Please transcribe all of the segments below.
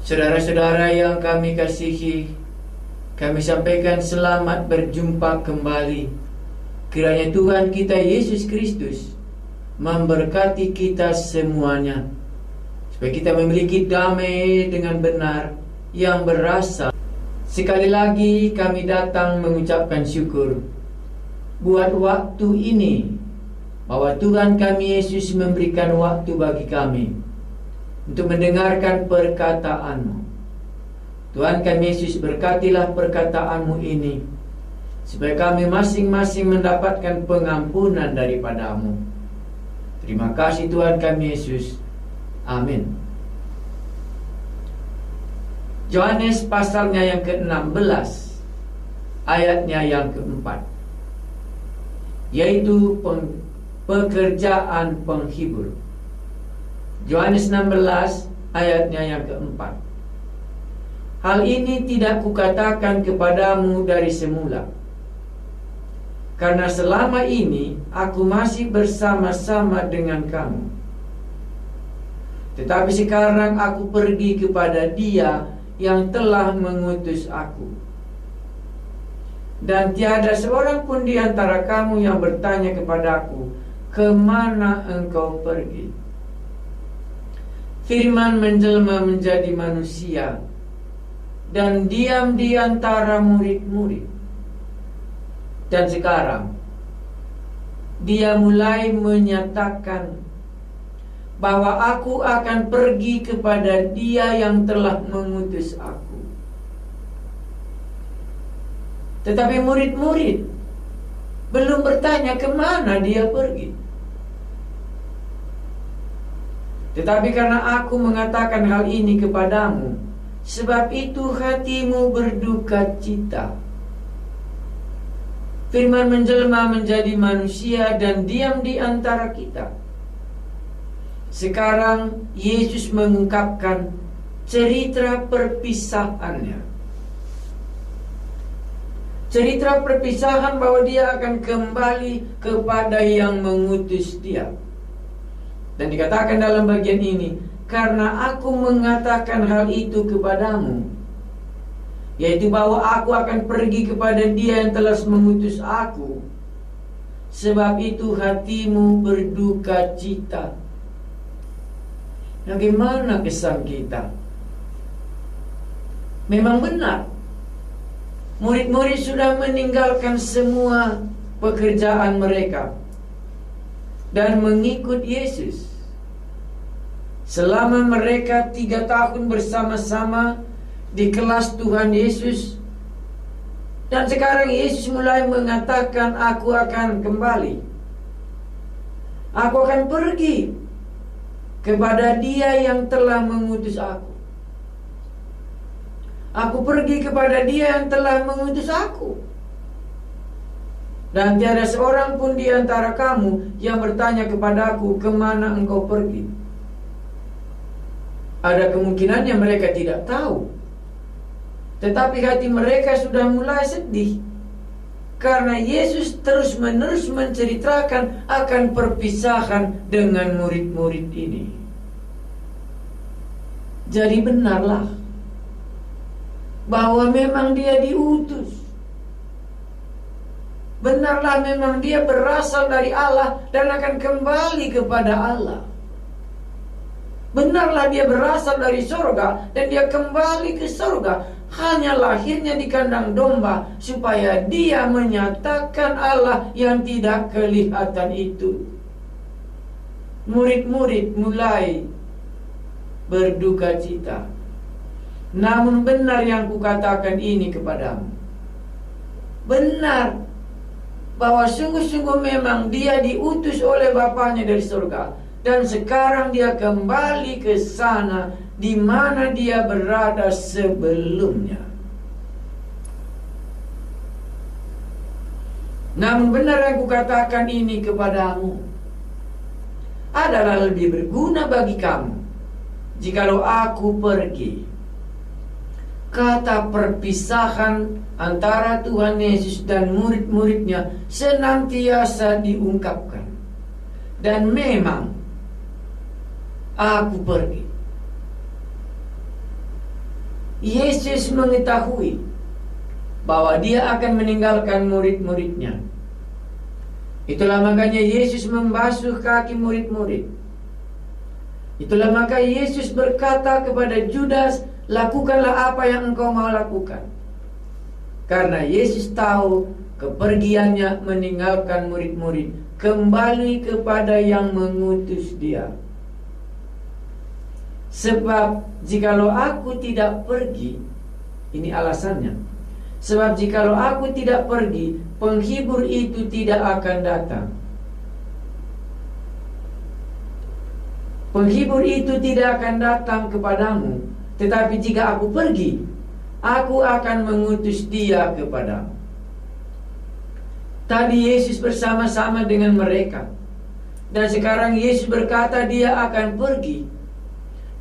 Saudara-saudara yang kami kasihi, kami sampaikan selamat berjumpa kembali. Kiranya Tuhan kita Yesus Kristus memberkati kita semuanya, supaya kita memiliki damai dengan benar yang berasal. Sekali lagi kami datang mengucapkan syukur buat waktu ini, bahwa Tuhan kami Yesus memberikan waktu bagi kami untuk mendengarkan perkataan-Mu. Tuhan kami Yesus, berkatilah perkataan-Mu ini, supaya kami masing-masing mendapatkan pengampunan daripada-Mu. Terima kasih Tuhan kami Yesus. Amin. Yohanes pasalnya yang ke-16, ayatnya yang ke-4, yaitu pekerjaan penghibur. Yohanes 16 ayatnya yang ke-4. Hal ini tidak kukatakan kepadamu dari semula, karena selama ini aku masih bersama-sama dengan kamu. Tetapi sekarang aku pergi kepada Dia yang telah mengutus aku, dan tiada seorang pun di antara kamu yang bertanya kepadaku, kemana engkau pergi? Firman menjelma menjadi manusia dan diam di antara murid-murid. Dan sekarang Dia mulai menyatakan bahwa aku akan pergi kepada Dia yang telah mengutus aku. Tetapi murid-murid belum bertanya kemana Dia pergi. Tetapi karena aku mengatakan hal ini kepadamu, sebab itu hatimu berduka cita. Firman menjelma menjadi manusia dan diam di antara kita. Sekarang Yesus mengungkapkan cerita perpisahannya. Cerita perpisahan bahwa Dia akan kembali kepada yang mengutus Dia. Dan dikatakan dalam bagian ini, karena aku mengatakan hal itu kepadamu, yaitu bahwa aku akan pergi kepada Dia yang telah mengutus aku, sebab itu hatimu berduka cita. Bagaimana kesan kita? Memang benar, murid-murid sudah meninggalkan semua pekerjaan mereka dan mengikut Yesus. Selama mereka 3 tahun bersama-sama di kelas Tuhan Yesus, dan sekarang Yesus mulai mengatakan, aku akan kembali, aku akan pergi kepada Dia yang telah mengutus aku. Aku pergi kepada Dia yang telah mengutus aku. Dan tiada seorang pun di antara kamu yang bertanya kepadaku, kemana engkau pergi? Ada kemungkinannya mereka tidak tahu, tetapi hati mereka sudah mulai sedih karena Yesus terus-menerus menceritakan akan perpisahan dengan murid-murid ini. Jadi benarlah bahwa memang dia diutus. Benarlah memang dia berasal dari Allah dan akan kembali kepada Allah. Benarlah dia berasal dari surga dan dia kembali ke surga. Hanya lahirnya di kandang domba supaya dia menyatakan Allah yang tidak kelihatan itu. Murid-murid mulai berduka cita. Namun benar yang kukatakan ini kepadamu. Benar bahwa sungguh-sungguh memang dia diutus oleh Bapanya dari surga. Dan sekarang dia kembali ke sana di mana dia berada sebelumnya. Namun benar yang kukatakan ini kepadamu adalah lebih berguna bagi kamu jikalau aku pergi. Kata perpisahan antara Tuhan Yesus dan murid-muridnya senantiasa diungkapkan. Dan memang aku pergi. Yesus mengetahui bahwa dia akan meninggalkan murid-muridnya. Itulah makanya Yesus membasuh kaki murid-murid. Itulah maka Yesus berkata kepada Judas, lakukanlah apa yang engkau mau lakukan. Karena Yesus tahu kepergiannya meninggalkan murid-murid, kembali kepada yang mengutus dia. Sebab jikalau aku tidak pergi, ini alasannya. Sebab jikalau aku tidak pergi, penghibur itu tidak akan datang. Penghibur itu tidak akan datang kepadamu. Tetapi jika aku pergi, aku akan mengutus dia kepadamu. Tadi Yesus bersama-sama dengan mereka. Dan sekarang Yesus berkata dia akan pergi.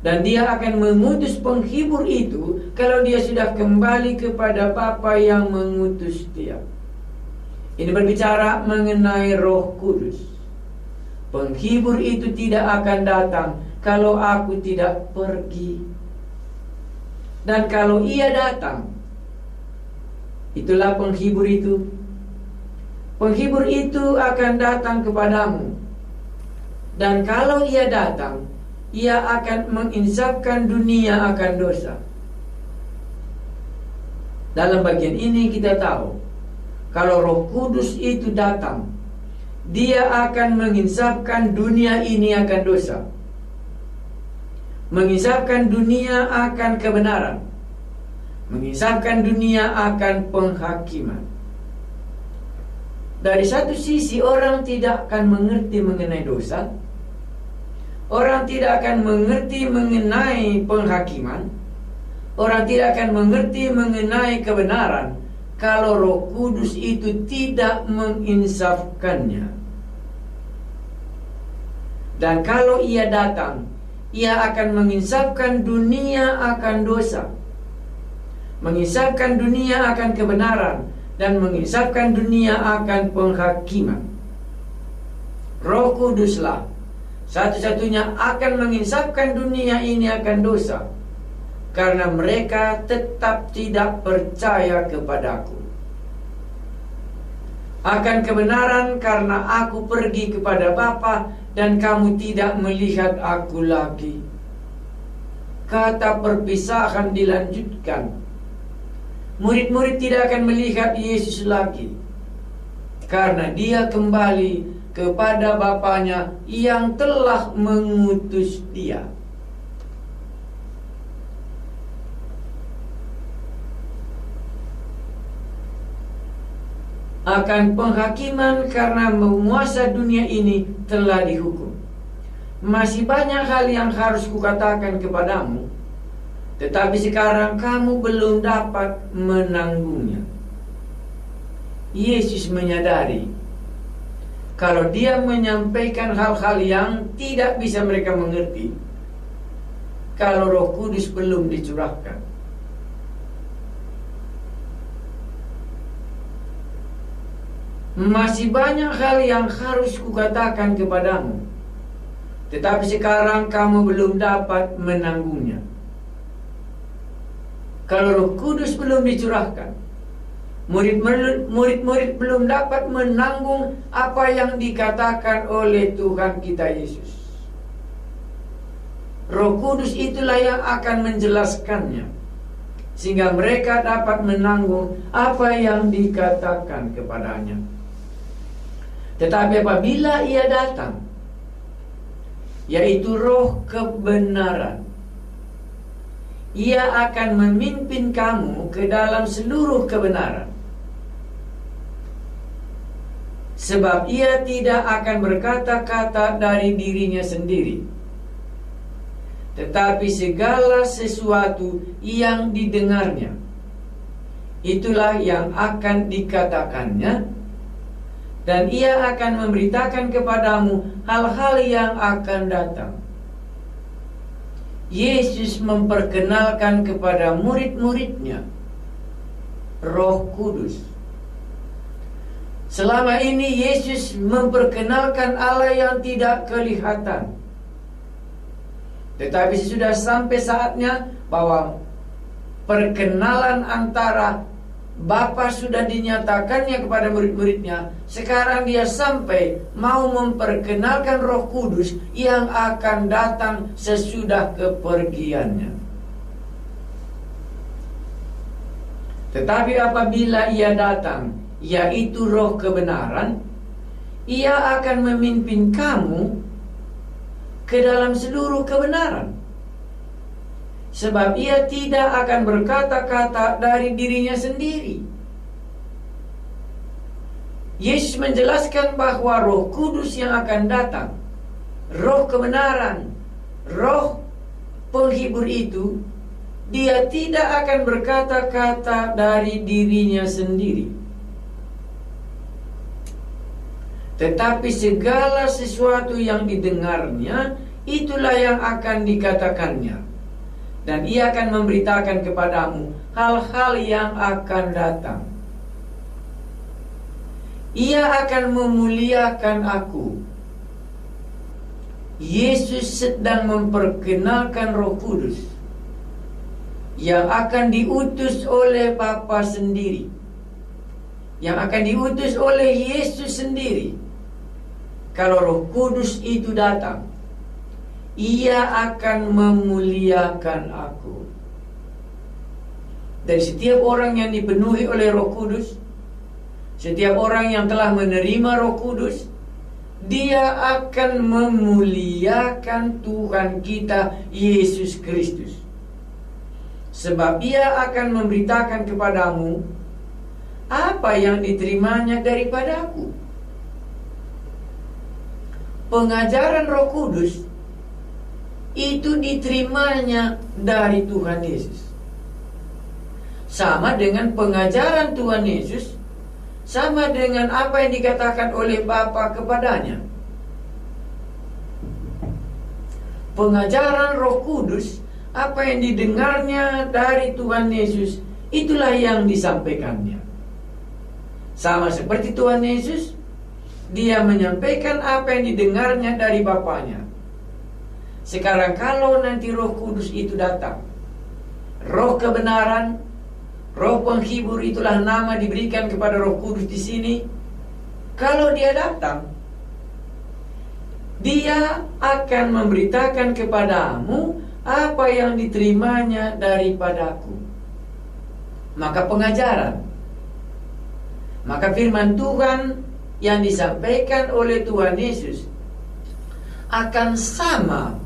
Dan dia akan mengutus penghibur itu kalau dia sudah kembali kepada Bapa yang mengutus dia. Ini berbicara mengenai Roh Kudus. Penghibur itu tidak akan datang kalau aku tidak pergi. Dan kalau ia datang, itulah penghibur itu. Penghibur itu akan datang kepadamu. Dan kalau ia datang, ia akan menginsafkan dunia akan dosa. Dalam bagian ini kita tahu, kalau Roh Kudus itu datang, dia akan menginsafkan dunia ini akan dosa, menginsafkan dunia akan kebenaran, menginsafkan dunia akan penghakiman. Dari satu sisi orang tidak akan mengerti mengenai dosa, orang tidak akan mengerti mengenai penghakiman, orang tidak akan mengerti mengenai kebenaran kalau Roh Kudus itu tidak menginsafkannya. Dan kalau ia datang, ia akan menginsafkan dunia akan dosa, menginsafkan dunia akan kebenaran, dan menginsafkan dunia akan penghakiman. Roh Kuduslah satu-satunya akan menginsafkan dunia ini akan dosa, karena mereka tetap tidak percaya kepadaku. Akan kebenaran karena aku pergi kepada Bapa dan kamu tidak melihat aku lagi. Kata perpisahan dilanjutkan. Murid-murid tidak akan melihat Yesus lagi, karena dia kembali kepada Bapanya yang telah mengutus dia. Akan penghakiman karena menguasa dunia ini telah dihukum. Masih banyak hal yang harus kukatakan kepadamu, tetapi sekarang kamu belum dapat menanggungnya. Yesus menyadari kalau dia menyampaikan hal-hal yang tidak bisa mereka mengerti, kalau Roh Kudus belum dicurahkan. Masih banyak hal yang harus kukatakan kepadamu, tetapi sekarang kamu belum dapat menanggungnya. Kalau Roh Kudus belum dicurahkan, murid-murid belum dapat menanggung apa yang dikatakan oleh Tuhan kita Yesus. Roh Kudus itulah yang akan menjelaskannya, sehingga mereka dapat menanggung apa yang dikatakan kepadanya. Tetapi apabila Ia datang, yaitu Roh kebenaran, Ia akan memimpin kamu ke dalam seluruh kebenaran. Sebab Ia tidak akan berkata-kata dari dirinya sendiri, tetapi segala sesuatu yang didengarnya, itulah yang akan dikatakannya, dan Ia akan memberitakan kepadamu hal-hal yang akan datang. Yesus memperkenalkan kepada murid-muridnya Roh Kudus. Selama ini Yesus memperkenalkan Allah yang tidak kelihatan. Tetapi sudah sampai saatnya bahwa perkenalan antara Bapa sudah dinyatakannya kepada murid-muridnya. Sekarang Dia sampai mau memperkenalkan Roh Kudus yang akan datang sesudah kepergiannya. Tetapi apabila Ia datang, yaitu Roh kebenaran, Ia akan memimpin kamu ke dalam seluruh kebenaran. Sebab Ia tidak akan berkata-kata dari dirinya sendiri. Yesus menjelaskan bahwa Roh Kudus yang akan datang, Roh kebenaran, Roh penghibur itu, Dia tidak akan berkata-kata dari dirinya sendiri, tetapi segala sesuatu yang didengarnya, itulah yang akan dikatakannya. Dan Ia akan memberitakan kepadamu hal-hal yang akan datang. Ia akan memuliakan Aku. Yesus sedang memperkenalkan Roh Kudus yang akan diutus oleh Bapa sendiri, yang akan diutus oleh Yesus sendiri. Kalau Roh Kudus itu datang, Ia akan memuliakan Aku. Dan setiap orang yang dipenuhi oleh Roh Kudus, setiap orang yang telah menerima Roh Kudus, dia akan memuliakan Tuhan kita Yesus Kristus. Sebab Ia akan memberitakan kepadamu apa yang diterimanya daripada Aku. Pengajaran Roh Kudus itu diterimanya dari Tuhan Yesus. Sama dengan pengajaran Tuhan Yesus, sama dengan apa yang dikatakan oleh Bapa kepadanya. Pengajaran Roh Kudus, apa yang didengarnya dari Tuhan Yesus, itulah yang disampaikannya. Sama seperti Tuhan Yesus, Dia menyampaikan apa yang didengarnya dari Bapanya. Sekarang kalau nanti Roh Kudus itu datang, Roh kebenaran, Roh penghibur, itulah nama diberikan kepada Roh Kudus di sini. Kalau Dia datang, Dia akan memberitakan kepadamu apa yang diterimanya daripadaku. Maka pengajaran, maka firman Tuhan yang disampaikan oleh Tuhan Yesus akan sama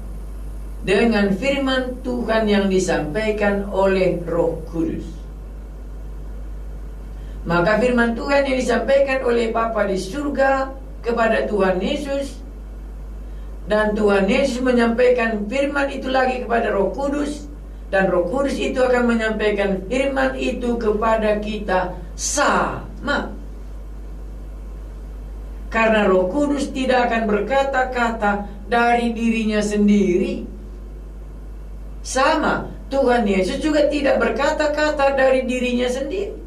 dengan firman Tuhan yang disampaikan oleh Roh Kudus. Maka firman Tuhan yang disampaikan oleh Bapa di surga kepada Tuhan Yesus, dan Tuhan Yesus menyampaikan firman itu lagi kepada Roh Kudus, dan Roh Kudus itu akan menyampaikan firman itu kepada kita sama. Karena Roh Kudus tidak akan berkata-kata dari dirinya sendiri. Sama, Tuhan Yesus juga tidak berkata-kata dari dirinya sendiri.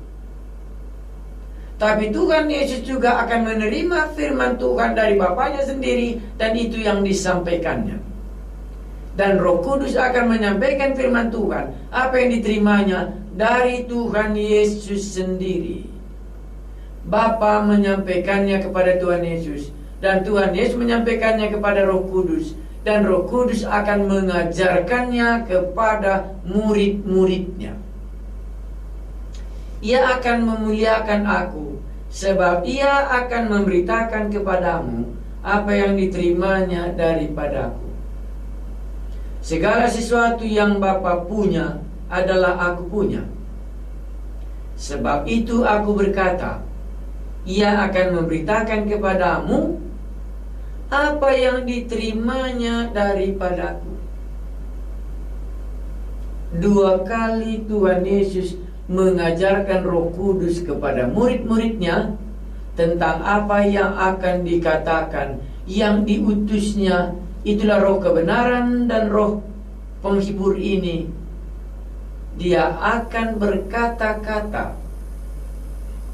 Tapi Tuhan Yesus juga akan menerima firman Tuhan dari Bapanya sendiri, dan itu yang disampaikannya. Dan Roh Kudus akan menyampaikan firman Tuhan, apa yang diterimanya dari Tuhan Yesus sendiri. Bapa menyampaikannya kepada Tuhan Yesus, dan Tuhan Yesus menyampaikannya kepada Roh Kudus, dan Roh Kudus akan mengajarkannya kepada murid-muridnya. Ia akan memuliakan aku, sebab ia akan memberitakan kepadamu apa yang diterimanya daripadaku. Segala sesuatu yang Bapa punya adalah aku punya. Sebab itu aku berkata, ia akan memberitakan kepadamu apa yang diterimanya daripadaku. 2 kali Tuhan Yesus mengajarkan Roh Kudus kepada murid-muridnya tentang apa yang akan dikatakan. Yang diutusnya itulah Roh kebenaran dan Roh penghibur ini. Dia akan berkata-kata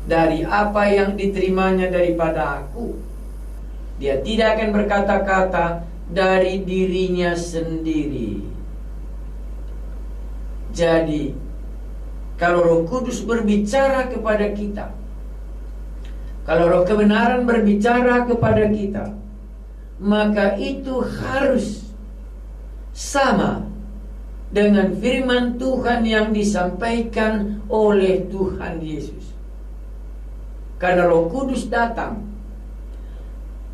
dari apa yang diterimanya daripada aku. Dia tidak akan berkata-kata dari dirinya sendiri. Jadi, kalau Roh Kudus berbicara kepada kita, kalau Roh kebenaran berbicara kepada kita, maka itu harus sama dengan firman Tuhan yang disampaikan oleh Tuhan Yesus. Karena Roh Kudus datang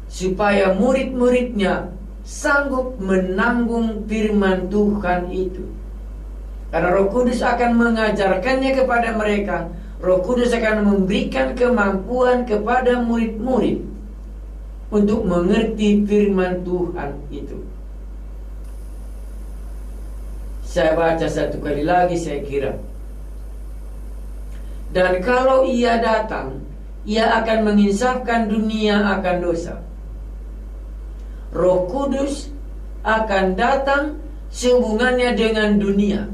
supaya murid-muridnya sanggup menanggung firman Tuhan itu. Karena Roh Kudus akan mengajarkannya kepada mereka. Roh Kudus akan memberikan kemampuan kepada murid-murid untuk mengerti firman Tuhan itu. Saya baca satu kali lagi, saya kira. Dan kalau ia datang, ia akan menginsafkan dunia akan dosa. Roh Kudus akan datang sehubungannya dengan dunia.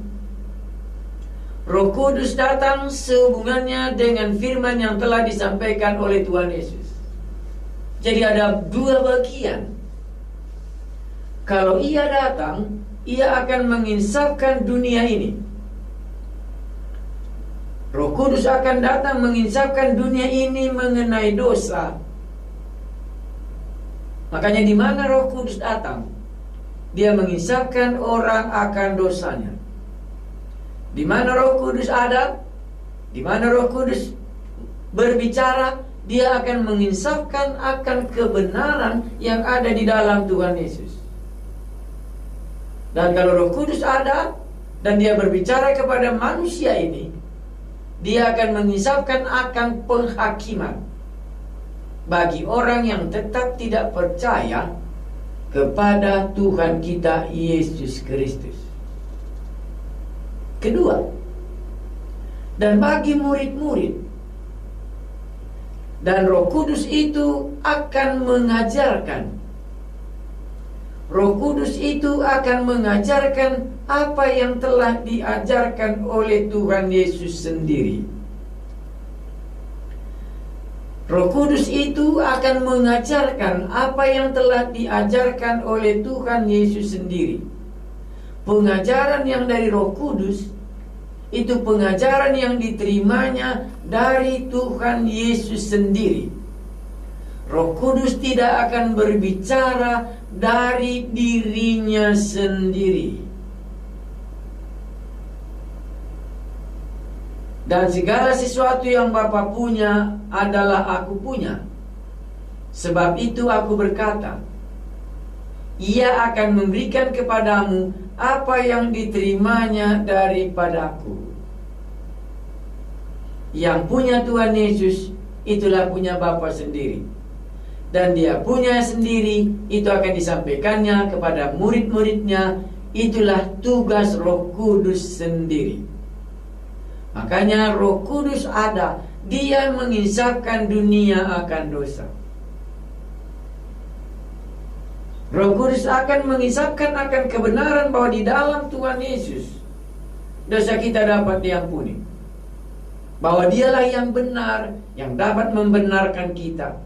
Roh Kudus datang sehubungannya dengan firman yang telah disampaikan oleh Tuhan Yesus. Jadi ada 2 bagian. Kalau ia datang, ia akan menginsafkan dunia ini. Roh Kudus akan datang menginsafkan dunia ini mengenai dosa. Makanya di mana Roh Kudus datang, dia menginsafkan orang akan dosanya. Di mana Roh Kudus ada, di mana Roh Kudus berbicara, dia akan menginsafkan akan kebenaran yang ada di dalam Tuhan Yesus. Dan kalau Roh Kudus ada dan dia berbicara kepada manusia ini, dia akan menginsafkan akan penghakiman bagi orang yang tetap tidak percaya kepada Tuhan kita Yesus Kristus. Kedua, dan bagi murid-murid, dan Roh Kudus itu akan mengajarkan. Roh Kudus itu akan mengajarkan apa yang telah diajarkan oleh Tuhan Yesus sendiri. Roh Kudus itu akan mengajarkan apa yang telah diajarkan oleh Tuhan Yesus sendiri. Pengajaran yang dari Roh Kudus itu pengajaran yang diterimanya dari Tuhan Yesus sendiri. Roh Kudus tidak akan berbicara dari dirinya sendiri. Dan segala sesuatu yang Bapa punya adalah aku punya. Sebab itu aku berkata, ia akan memberikan kepadamu apa yang diterimanya daripadaku. Yang punya Tuhan Yesus, itulah punya Bapa sendiri. Dan dia punya sendiri, itu akan disampaikannya kepada murid-muridnya. Itulah tugas Roh Kudus sendiri. Makanya Roh Kudus ada, dia menginsafkan dunia akan dosa. Roh Kudus akan mengisapkan akan kebenaran bahwa di dalam Tuhan Yesus dosa kita dapat diampuni, bahwa Dialah yang benar, yang dapat membenarkan kita.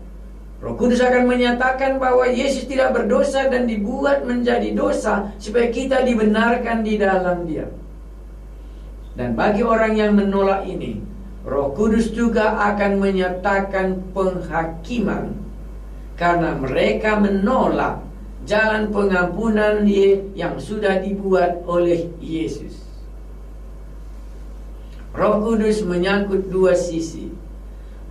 Roh Kudus akan menyatakan bahwa Yesus tidak berdosa dan dibuat menjadi dosa supaya kita dibenarkan di dalam Dia. Dan bagi orang yang menolak ini, Roh Kudus juga akan menyatakan penghakiman, karena mereka menolak jalan pengampunan yang sudah dibuat oleh Yesus. Roh Kudus menyangkut dua sisi.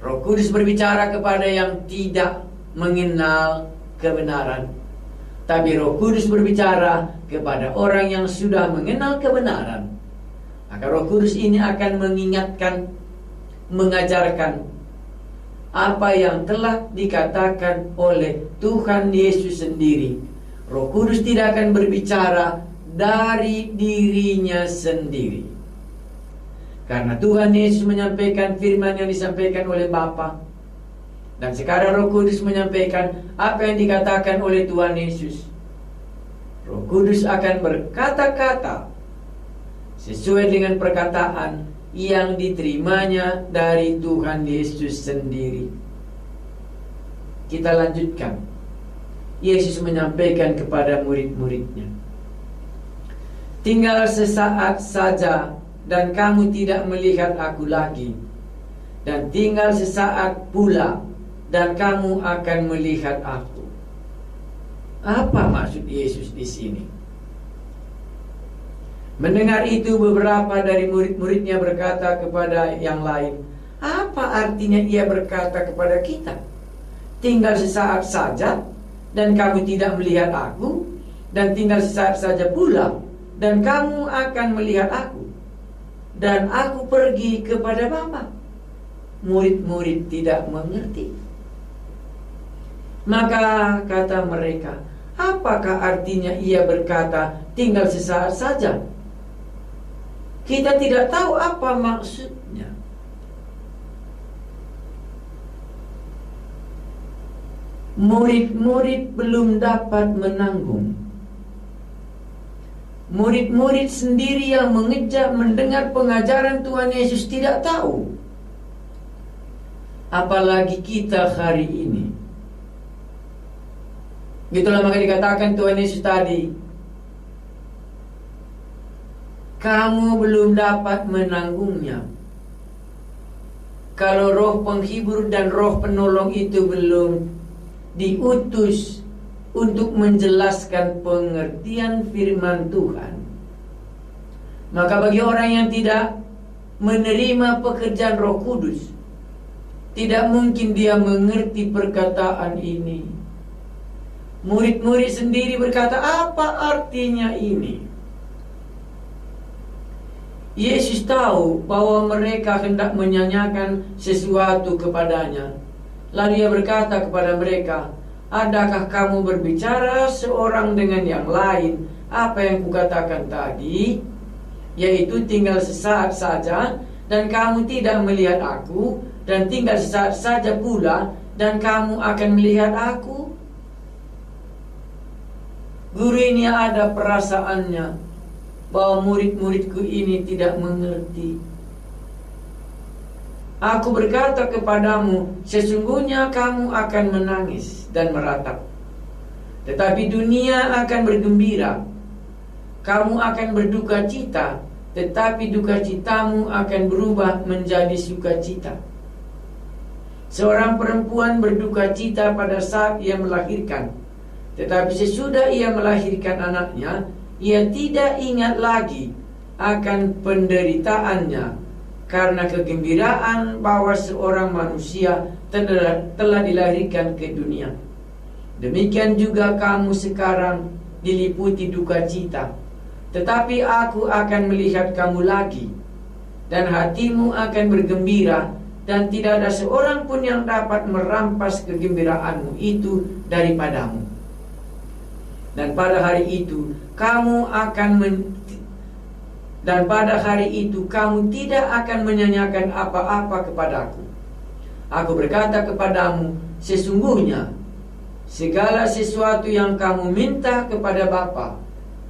Roh Kudus berbicara kepada yang tidak mengenal kebenaran, tapi Roh Kudus berbicara kepada orang yang sudah mengenal kebenaran. Maka Roh Kudus ini akan mengingatkan, mengajarkan apa yang telah dikatakan oleh Tuhan Yesus sendiri. Roh Kudus tidak akan berbicara dari dirinya sendiri, karena Tuhan Yesus menyampaikan firman yang disampaikan oleh Bapa. Dan sekarang Roh Kudus menyampaikan apa yang dikatakan oleh Tuhan Yesus. Roh Kudus akan berkata-kata sesuai dengan perkataan yang diterimanya dari Tuhan Yesus sendiri. Kita lanjutkan. Yesus menyampaikan kepada murid-muridnya, tinggal sesaat saja dan kamu tidak melihat aku lagi, dan tinggal sesaat pula dan kamu akan melihat aku. Apa maksud Yesus di sini? Mendengar itu, beberapa dari murid-muridnya berkata kepada yang lain, apa artinya ia berkata kepada kita, tinggal sesaat saja dan kamu tidak melihat aku, dan tinggal sesaat saja pula dan kamu akan melihat aku, dan aku pergi kepada Bapa. Murid-murid tidak mengerti. Maka kata mereka, apakah artinya ia berkata tinggal sesaat saja? Kita tidak tahu apa maksudnya. Murid-murid belum dapat menanggung. Murid-murid sendiri yang mendengar pengajaran Tuhan Yesus tidak tahu. Apalagi kita hari ini. Itulah maka dikatakan Tuhan Yesus tadi, kamu belum dapat menanggungnya. Kalau roh penghibur dan roh penolong itu belum diutus untuk menjelaskan pengertian firman Tuhan, maka bagi orang yang tidak menerima pekerjaan Roh Kudus, tidak mungkin dia mengerti perkataan ini. Murid-murid sendiri berkata, apa artinya ini? Yesus tahu bahwa mereka hendak menyanyikan sesuatu kepadanya. Lalu ia berkata kepada mereka, adakah kamu berbicara seorang dengan yang lain apa yang kukatakan tadi, yaitu tinggal sesaat saja dan kamu tidak melihat aku, dan tinggal sesaat saja pula dan kamu akan melihat aku? Guru ini ada perasaannya bahwa murid-muridku ini tidak mengerti. Aku berkata kepadamu, sesungguhnya kamu akan menangis dan meratap, tetapi dunia akan bergembira. Kamu akan berduka cita, tetapi duka citamu akan berubah menjadi sukacita. Seorang perempuan berduka cita pada saat ia melahirkan, tetapi sesudah ia melahirkan anaknya, ia tidak ingat lagi akan penderitaannya, karena kegembiraan bahwa seorang manusia telah dilahirkan ke dunia. Demikian juga kamu sekarang diliputi duka cita, tetapi aku akan melihat kamu lagi, dan hatimu akan bergembira, dan tidak ada seorang pun yang dapat merampas kegembiraanmu itu daripadamu. Dan pada hari itu kamu tidak akan menyanyikan apa-apa kepadaku. Aku berkata kepadamu, sesungguhnya segala sesuatu yang kamu minta kepada Bapa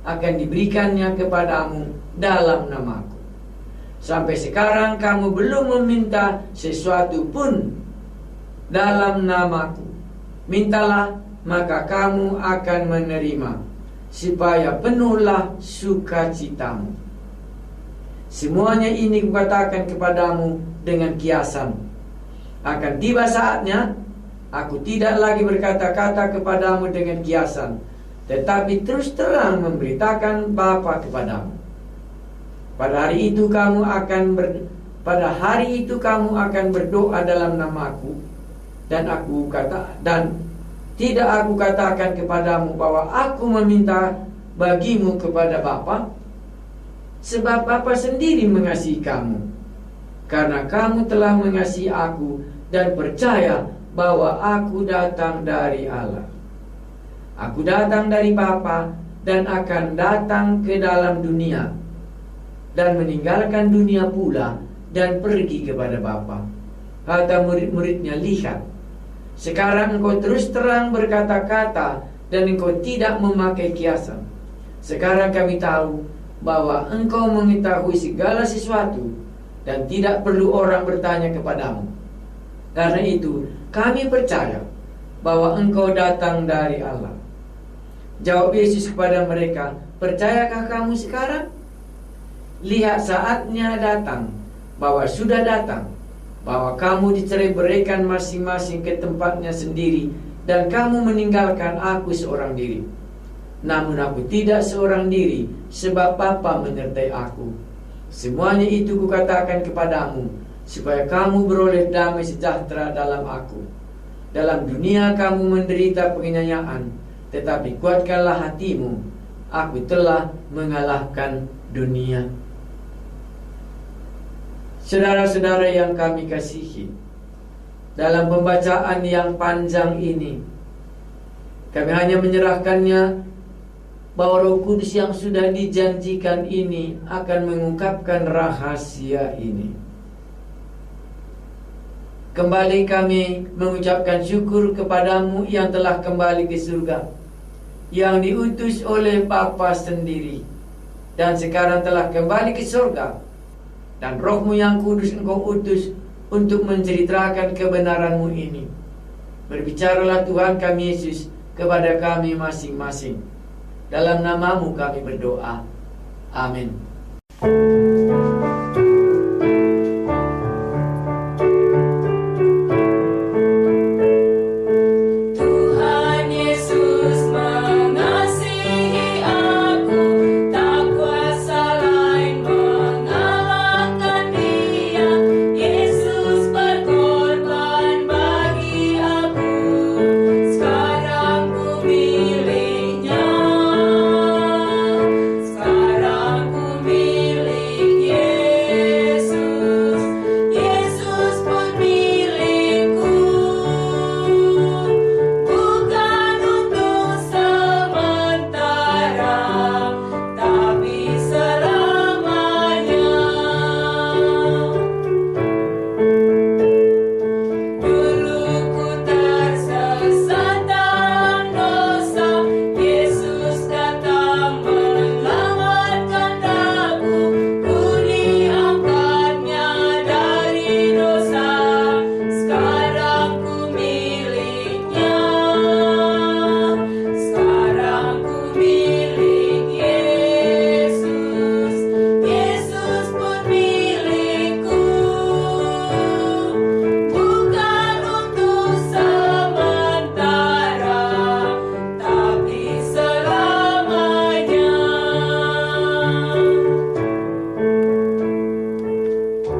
akan diberikannya kepadamu dalam namaku. Sampai sekarang kamu belum meminta sesuatu pun dalam namaku. Mintalah, maka kamu akan menerima, supaya penuhlah sukacitamu. Semuanya ini kukatakan kepadamu dengan kiasan. Akan tiba saatnya, aku tidak lagi berkata-kata kepadamu dengan kiasan, tetapi terus terang memberitakan Bapa kepadamu. Pada hari itu kamu akan berdoa dalam namaku, dan tidak aku katakan kepadamu bahwa aku meminta bagimu kepada Bapa, sebab Bapa sendiri mengasihi kamu, karena kamu telah mengasihi aku dan percaya bahwa aku datang dari Allah. Aku datang dari Bapa dan akan datang ke dalam dunia, dan meninggalkan dunia pula dan pergi kepada Bapa. Kata murid-muridnya, lihat, sekarang engkau terus terang berkata-kata dan engkau tidak memakai kiasan. Sekarang kami tahu bahwa engkau mengetahui segala sesuatu dan tidak perlu orang bertanya kepadamu. Karena itu kami percaya bahwa engkau datang dari Allah. Jawab Yesus kepada mereka, percayakah kamu sekarang? Lihat, saatnya datang, bahwa sudah datang, bahwa kamu dicerai-beraikan masing-masing ke tempatnya sendiri, dan kamu meninggalkan aku seorang diri. Namun aku tidak seorang diri, sebab Bapa menyertai aku. Semuanya itu kukatakan kepadamu, supaya kamu beroleh damai sejahtera dalam aku. Dalam dunia kamu menderita penganiayaan, tetapi kuatkanlah hatimu, aku telah mengalahkan dunia. Saudara-saudara yang kami kasihi, dalam pembacaan yang panjang ini, kami hanya menyerahkannya bahwa Roh Kudus yang sudah dijanjikan ini akan mengungkapkan rahasia ini. Kembali kami mengucapkan syukur kepadamu yang telah kembali ke surga, yang diutus oleh Bapa sendiri, dan sekarang telah kembali ke surga. Dan Roh-Mu yang kudus engkau utus untuk menceritakan kebenaran-Mu ini. Berbicaralah Tuhan kami Yesus kepada kami masing-masing. Dalam nama-Mu kami berdoa. Amin.